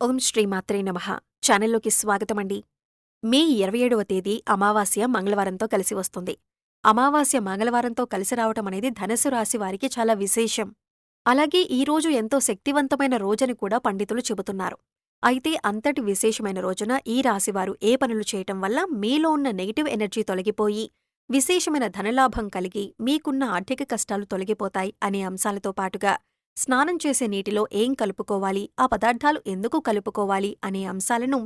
ఓం శ్రీ మాత్రే నమః. ఛానల్లోకి స్వాగతమండి. మే 27వ తేదీ అమావాస్య మంగళవారంతో కలిసి వస్తుంది. అమావాస్య మంగళవారంతో కలిసి రావటం అనేది ధనుసు రాశి వారికి చాలా విశేషం. అలాగే ఈ రోజు ఎంతో శక్తివంతమైన రోజని కూడా పండితులు చెబుతున్నారు. అయితే అంతటి విశేషమైన రోజున ఈ రాశివారు ఏ పనులు చేయటం వల్ల మీలో ఉన్న నెగటివ్ ఎనర్జీ తొలగిపోయి, విశేషమైన ధనలాభం కలిగి మీకున్న ఆర్థిక కష్టాలు తొలగిపోతాయి అనే అంశాలతో పాటుగా స్నానం చేసే నీటిలో ఏం కలుపుకోవాలి, ఆ పదార్థాలు ఎందుకు కలుపుకోవాలి అనే అంశాలను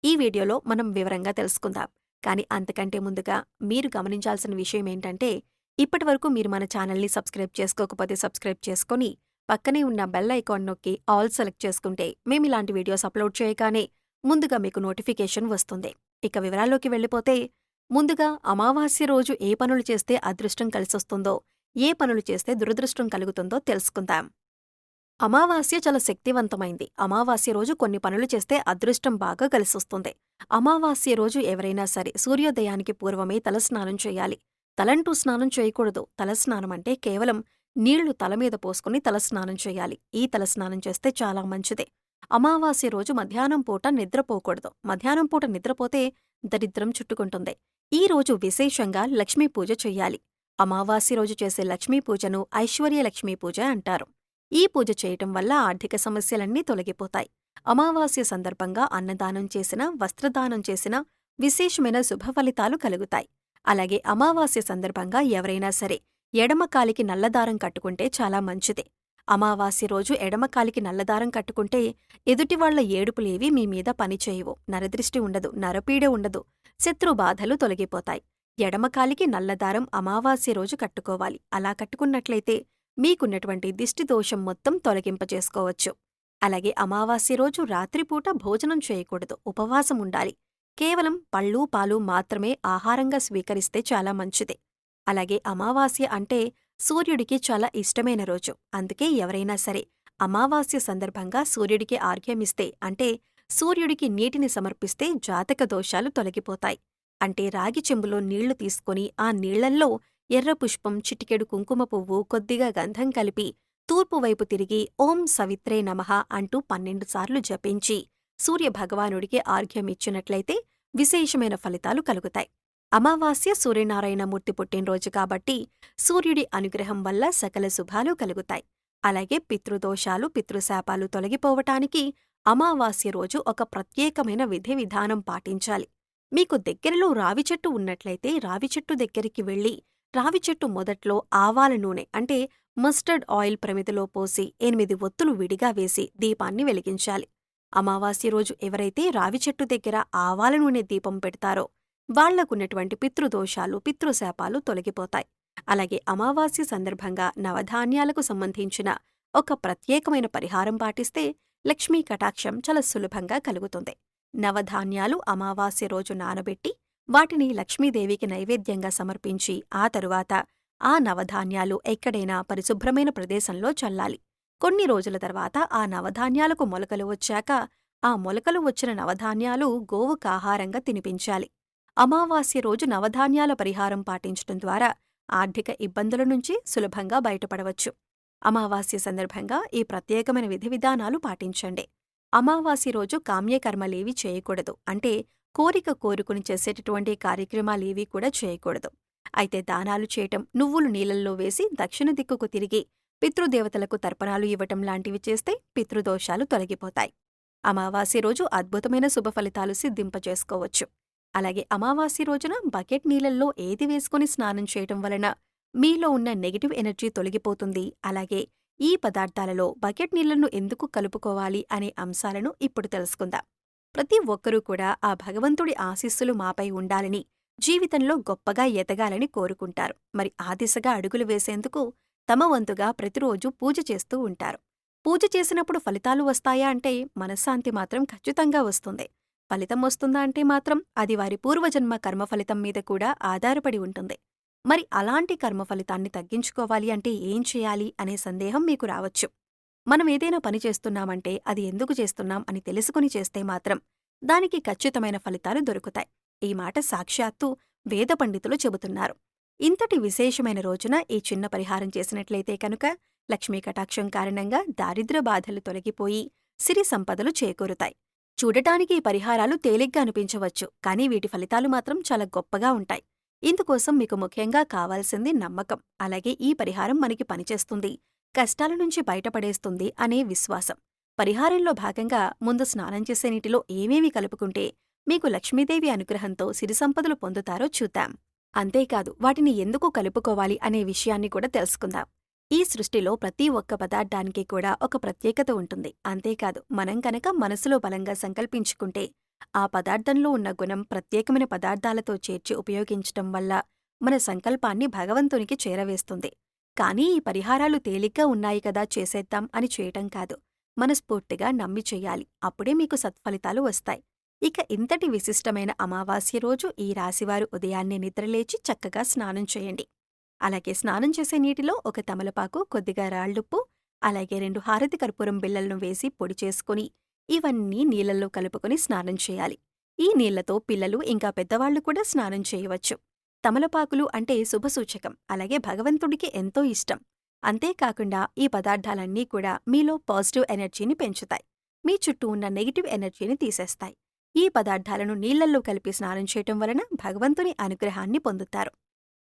ఈ వీడియోలో మనం వివరంగా తెలుసుకుందాం. కానీ అంతకంటే ముందుగా మీరు గమనించాల్సిన విషయం ఏంటంటే, ఇప్పటివరకు మీరు మన ఛానల్ని సబ్స్క్రైబ్ చేసుకోకపోతే సబ్స్క్రైబ్ చేసుకొని, పక్కనే ఉన్న బెల్ ఐకాన్ నొక్కి ఆల్ సెలెక్ట్ చేసుకుంటే మేమిలాంటి వీడియోస్ అప్లోడ్ చేయగానే ముందుగా మీకు నోటిఫికేషన్ వస్తుంది. ఇక వివరాల్లోకి వెళ్ళిపోతే, ముందుగా అమావాస్య రోజు ఏ పనులు చేస్తే అదృష్టం కలిసొస్తుందో, ఏ పనులు చేస్తే దురదృష్టం కలుగుతుందో తెలుసుకుందాం. అమావాస్య చాలా శక్తివంతమైంది. అమావాస్య రోజు కొన్ని పనులు చేస్తే అదృష్టం బాగా కలిసొస్తుంది. అమావాస్య రోజు ఎవరైనా సరే సూర్యోదయానికి పూర్వమే తలస్నానం చేయాలి. తలంటూ స్నానం చేయకూడదు. తలస్నానం అంటే కేవలం నీళ్లు తలమీద పోసుకుని తలస్నానం చేయాలి. ఈ తలస్నానం చేస్తే చాలా మంచిదే. అమావాస్య రోజు మధ్యాహ్నం పూట నిద్రపోకూడదు. మధ్యాహ్నం పూట నిద్రపోతే దరిద్రం చుట్టుకుంటుంది. ఈ రోజు విశేషంగా లక్ష్మీ పూజ చెయ్యాలి. అమావాస్య రోజు చేసే లక్ష్మీ పూజను ఐశ్వర్య లక్ష్మీ పూజ అంటారు. ఈ పూజ చేయటం వల్ల ఆర్థిక సమస్యలన్నీ తొలగిపోతాయి. అమావాస్య సందర్భంగా అన్నదానం చేసినా, వస్త్రదానం చేసినా విశేషమైన శుభఫలితాలు కలుగుతాయి. అలాగే అమావాస్య సందర్భంగా ఎవరైనా సరే ఎడమకాలికి నల్లదారం కట్టుకుంటే చాలా మంచిది. అమావాస్య రోజు ఎడమకాలికి నల్లదారం కట్టుకుంటే ఎదుటివాళ్ల ఏడుపులేవి మీ మీద పనిచేయవు. నరదృష్టి ఉండదు, నరపీడ ఉండదు, శత్రుబాధలు తొలగిపోతాయి. ఎడమకాలికి నల్లదారం అమావాస్య రోజు కట్టుకోవాలి. అలా కట్టుకున్నట్లయితే మీకున్నటువంటి దిష్టిదోషం మొత్తం తొలగింపజేసుకోవచ్చు. అలాగే అమావాస్య రోజు రాత్రిపూట భోజనం చేయకూడదు, ఉపవాసం ఉండాలి. కేవలం పళ్ళు, పాలు మాత్రమే ఆహారంగా స్వీకరిస్తే చాలా మంచిది. అలాగే అమావాస్య అంటే సూర్యుడికి చాలా ఇష్టమైన రోజు. అందుకే ఎవరైనా సరే అమావాస్య సందర్భంగా సూర్యుడికి ఆర్ఘ్యమిస్తే, అంటే సూర్యుడికి నీటిని సమర్పిస్తే జాతక దోషాలు తొలగిపోతాయి. అంటే రాగి చెంబులో నీళ్లు తీసుకొని ఆ నీళ్లల్లో ఎర్ర పుష్పం, చిటికెడు కుంకుమ పువ్వు, కొద్దిగా గంధం కలిపి తూర్పువైపు తిరిగి ఓం సవిత్రే నమః అంటూ 12 సార్లు జపించి సూర్యభగవానుడికి ఆర్ఘ్యమిచ్చినట్లయితే విశేషమైన ఫలితాలు కలుగుతాయి. అమావాస్య సూర్యనారాయణమూర్తి పుట్టినరోజు కాబట్టి సూర్యుడి అనుగ్రహం వల్ల సకల శుభాలు కలుగుతాయి. అలాగే పితృదోషాలు, పితృశాపాలు తొలగిపోవటానికి అమావాస్య రోజు ఒక ప్రత్యేకమైన విధి విధానం పాటించాలి. మీకు దగ్గరలో రావి చెట్టు ఉన్నట్లయితే రావి చెట్టు దగ్గరికి వెళ్లి రావి చెట్టు మొదట్లో ఆవాల నూనె అంటే మస్టర్డ్ ఆయిల్ ప్రమిదలో పోసి 8 ఒత్తులు విడిగా వేసి దీపాన్ని వెలిగించాలి. అమావాస్య రోజు ఎవరైతే రావి చెట్టు దగ్గర ఆవాల నూనె దీపం పెడతారో వాళ్లకున్నటువంటి పితృదోషాలు, పితృశాపాలు తొలగిపోతాయి. అలాగే అమావాస్య సందర్భంగా నవధాన్యాలకు సంబంధించిన ఒక ప్రత్యేకమైన పరిహారం పాటిస్తే లక్ష్మీ కటాక్షం చాలా సులభంగా కలుగుతుంది. నవధాన్యాలు అమావాస్య రోజు నానబెట్టి వాటిని లక్ష్మీదేవికి నైవేద్యంగా సమర్పించి ఆ తరువాత ఆ నవధాన్యాలు ఎక్కడైనా పరిశుభ్రమైన ప్రదేశంలో చల్లాలి. కొన్ని రోజుల తర్వాత ఆ నవధాన్యాలకు మొలకలు వచ్చాక ఆ మొలకలు వచ్చిన నవధాన్యాలు గోవుకాహారంగా తినిపించాలి. అమావాస్య రోజు నవధాన్యాల పరిహారం పాటించటం ద్వారా ఆర్థిక ఇబ్బందుల నుంచి సులభంగా బయటపడవచ్చు. అమావాస్య సందర్భంగా ఈ ప్రత్యేకమైన విధి విధానాలు పాటించండి. అమావాస్య రోజు కామ్యకర్మలేవి చేయకూడదు. అంటే కోరిక కోరుకుని చేసేటటువంటి కార్యక్రమాలేవీ కూడా చేయకూడదు. అయితే దానాలు చేయటం, నువ్వులు నీళ్లల్లో వేసి దక్షిణ దిక్కుకు తిరిగి పితృదేవతలకు తర్పణాలు ఇవ్వటం లాంటివి చేస్తే పితృదోషాలు తొలగిపోతాయి. అమావాస్య రోజు అద్భుతమైన శుభఫలితాలు సిద్ధింపచేసుకోవచ్చు. అలాగే అమావాస్య రోజున బకెట్ నీళ్లల్లో ఏది వేసుకుని స్నానం చేయటం వలన మీలో ఉన్న నెగటివ్ ఎనర్జీ తొలగిపోతుంది. అలాగే ఈ పదార్థాలలో బకెట్ నీళ్లను ఎందుకు కలుపుకోవాలి అనే అంశాలను ఇప్పుడు తెలుసుకుందాం. ప్రతి ఒక్కరూ కూడా ఆ భగవంతుడి ఆశీస్సులు మాపై ఉండాలని, జీవితంలో గొప్పగా ఎదగాలని కోరుకుంటారు. మరి ఆ దిశగా అడుగులు వేసేందుకు తమ వంతుగా ప్రతిరోజు పూజ చేస్తూ ఉంటారు. పూజ చేసినప్పుడు ఫలితాలు వస్తాయా అంటే మనశ్శాంతి మాత్రం ఖచ్చితంగా వస్తుంది. ఫలితం వస్తుందా అంటే మాత్రం అది వారి పూర్వజన్మ కర్మఫలితం మీద కూడా ఆధారపడి ఉంటుంది. మరి అలాంటి కర్మఫలితాన్ని తగ్గించుకోవాలి అంటే ఏం చేయాలి అనే సందేహం మీకు రావచ్చు. మనం ఏదైనా పని చేస్తున్నామంటే అది ఎందుకు చేస్తున్నాం అని తెలుసుకుని చేస్తే మాత్రం దానికి ఖచ్చితమైన ఫలితాలు దొరుకుతాయి. ఈ మాట సాక్షాత్తు వేద పండితులు చెబుతున్నారు. ఇంతటి విశేషమైన రోజున ఈ చిన్న పరిహారం చేసినట్లయితే కనుక లక్ష్మీ కటాక్షం కారణంగా దారిద్ర్య బాధలు తొలగిపోయి సిరి సంపదలు చేకూరుతాయి. చూడటానికి ఈ పరిహారాలు తేలిగ్గా అనిపించవచ్చు, కానీ వీటి ఫలితాలు మాత్రం చాలా గొప్పగా ఉంటాయి. ఇందుకోసం మీకు ముఖ్యంగా కావాల్సింది నమ్మకం, అలాగే ఈ పరిహారం మనకి పనిచేస్తుంది, కష్టాల నుంచి బయటపడేస్తుంది అనే విశ్వాసం. పరిహారంలో భాగంగా ముందు స్నానం చేసే నీటిలో ఏమేమి కలుపుకుంటే మీకు లక్ష్మీదేవి అనుగ్రహంతో సిరి సంపదలు పొందుతారో చూద్దాం. అంతేకాదు వాటిని ఎందుకు కలుపుకోవాలి అనే విషయాన్ని కూడా తెలుసుకుందాం. ఈ సృష్టిలో ప్రతి ఒక్క పదార్థానికి కూడా ఒక ప్రత్యేకత ఉంటుంది. అంతేకాదు మనం కనుక మనసులో బలంగా సంకల్పించుకుంటే ఆ పదార్థంలో ఉన్న గుణం ప్రత్యేకమైన పదార్థాలతో చేర్చి ఉపయోగించటం వల్ల మన సంకల్పాన్ని భగవంతునికి చేరవేస్తుంది. కానీ ఈ పరిహారాలు తేలిగ్గా ఉన్నాయి కదా చేసేద్దాం అని చేయటం కాదు, మనస్ఫూర్తిగా నమ్మి చెయ్యాలి. అప్పుడే మీకు సత్ఫలితాలు వస్తాయి. ఇక ఇంతటి విశిష్టమైన అమావాస్య రోజు ఈ రాశివారు ఉదయాన్నే నిద్రలేచి చక్కగా స్నానం చేయండి. అలాగే స్నానం చేసే నీటిలో ఒక తమలపాకు, కొద్దిగా రాళ్లుప్పు, అలాగే 2 హారతి కర్పూరం బిళ్లలను వేసి పొడి చేసుకుని ఇవన్నీ నీళ్లలో కలుపుకొని స్నానం చేయాలి. ఈ నీళ్లతో పిల్లలు ఇంకా పెద్దవాళ్లు కూడా స్నానం చేయవచ్చు. తమలపాకులు అంటే శుభసూచకం, అలాగే భగవంతుడికి ఎంతో ఇష్టం. అంతేకాకుండా ఈ పదార్థాలన్నీ కూడా మీలో పాజిటివ్ ఎనర్జీని పెంచుతాయి, మీ చుట్టూ ఉన్న నెగిటివ్ ఎనర్జీని తీసేస్తాయి. ఈ పదార్థాలను నీళ్లల్లో కలిపి స్నానం చేయటం వలన భగవంతుని అనుగ్రహాన్ని పొందుతారు.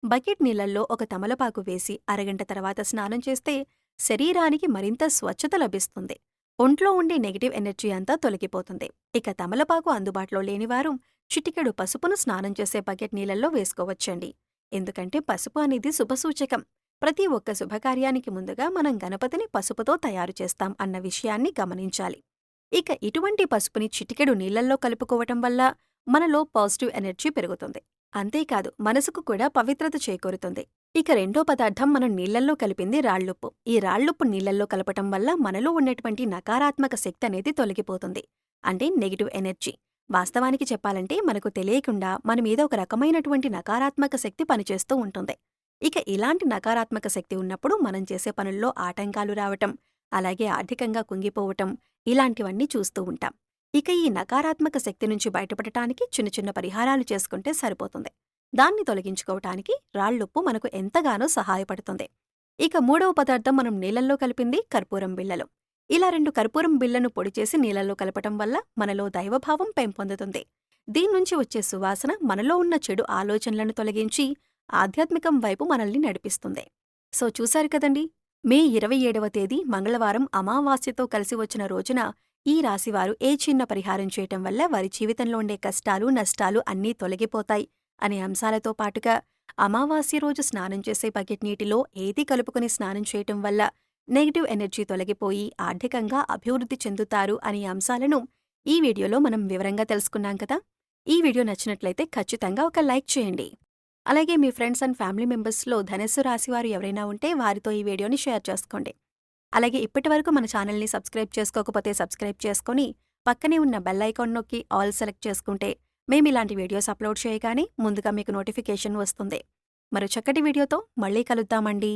బకెట్ నీళ్లల్లో ఒక తమలపాకు వేసి అరగంట తర్వాత స్నానం చేస్తే శరీరానికి మరింత స్వచ్ఛత లభిస్తుంది. ఒంట్లో ఉండే నెగిటివ్ ఎనర్జీ అంతా తొలగిపోతుంది. ఇక తమలపాకు అందుబాటులో లేనివారు చిటికెడు పసుపును స్నానం చేసే బకెట్ నీళ్లల్లో వేసుకోవచ్చండి. ఎందుకంటే పసుపు అనేది శుభసూచకం. ప్రతి ఒక్క శుభకార్యానికి ముందుగా మనం గణపతిని పసుపుతో తయారు చేస్తాం అన్న విషయాన్ని గమనించాలి. ఇక ఇటువంటి పసుపుని చిటికెడు నీళ్లల్లో కలుపుకోవటం వల్ల మనలో పాజిటివ్ ఎనర్జీ పెరుగుతుంది. అంతేకాదు మనసుకు కూడా పవిత్రత చేకూరుతుంది. ఇక రెండో పదార్థం మనం నీళ్లల్లో కలిపింది రాళ్లుప్పు. ఈ రాళ్లుప్పు నీళ్లల్లో కలపటం వల్ల మనలో ఉన్నటువంటి నకారాత్మక శక్తి అనేది తొలగిపోతుంది, అంటే నెగిటివ్ ఎనర్జీ. వాస్తవానికి చెప్పాలంటే మనకు తెలియకుండా మన మీద ఒక రకమైనటువంటి నకారాత్మక శక్తి పనిచేస్తూ ఉంటుంది. ఇక ఇలాంటి నకారాత్మక శక్తి ఉన్నప్పుడు మనం చేసే పనుల్లో ఆటంకాలు రావటం, అలాగే ఆర్థికంగా కుంగిపోవటం, ఇలాంటివన్నీ చూస్తూ ఉంటాం. ఇక ఈ నకారాత్మక శక్తి నుంచి బయటపడటానికి చిన్న చిన్న పరిహారాలు చేసుకుంటే సరిపోతుంది. దాన్ని తొలగించుకోవటానికి రాళ్లుప్పు మనకు ఎంతగానో సహాయపడుతుంది. ఇక మూడవ పదార్థం మనం నీళ్లల్లో కలిపింది కర్పూరం బిళ్లలు. ఇలా 2 కర్పూరం బిళ్లను పొడి చేసి నీళ్లలో కలపటం వల్ల మనలో దైవభావం పెంపొందుతుంది. దీన్నుంచి వచ్చే సువాసన మనలో ఉన్న చెడు ఆలోచనలను తొలగించి ఆధ్యాత్మికం వైపు మనల్ని నడిపిస్తుంది. సో చూశారు కదండి, మే 27వ తేదీ మంగళవారం అమావాస్యతో కలిసి వచ్చిన రోజున ఈ రాశివారు ఏ చిన్న పరిహారం చేయటం వల్ల వారి జీవితంలో ఉండే కష్టాలు, నష్టాలు అన్నీ తొలగిపోతాయి అనే అంశాలతో పాటుగా అమావాస్య రోజు స్నానం చేసే బకెట్ నీటిలో ఏది కలుపుకుని స్నానం చేయటం వల్ల నెగిటివ్ ఎనర్జీ తొలగిపోయి ఆర్థికంగా అభివృద్ధి చెందుతారు అనే అంశాలను ఈ వీడియోలో మనం వివరంగా తెలుసుకున్నాం కదా. ఈ వీడియో నచ్చినట్లయితే ఖచ్చితంగా ఒక లైక్ చేయండి. అలాగే మీ ఫ్రెండ్స్ అండ్ ఫ్యామిలీ మెంబర్స్లో ధనుస్సు రాశివారు ఎవరైనా ఉంటే వారితో ఈ వీడియోని షేర్ చేసుకోండి. అలాగే ఇప్పటివరకు మన ఛానల్ని సబ్స్క్రైబ్ చేసుకోకపోతే సబ్స్క్రైబ్ చేసుకొని పక్కనే ఉన్న బెల్ ఐకాన్ నొక్కి ఆల్ సెలెక్ట్ చేసుకుంటే మేమిలాంటి వీడియోస్ అప్లోడ్ చేయగానే ముందుగా మీకు నోటిఫికేషన్ వస్తుంది. మరో చక్కటి వీడియోతో మళ్ళీ కలుద్దామండి.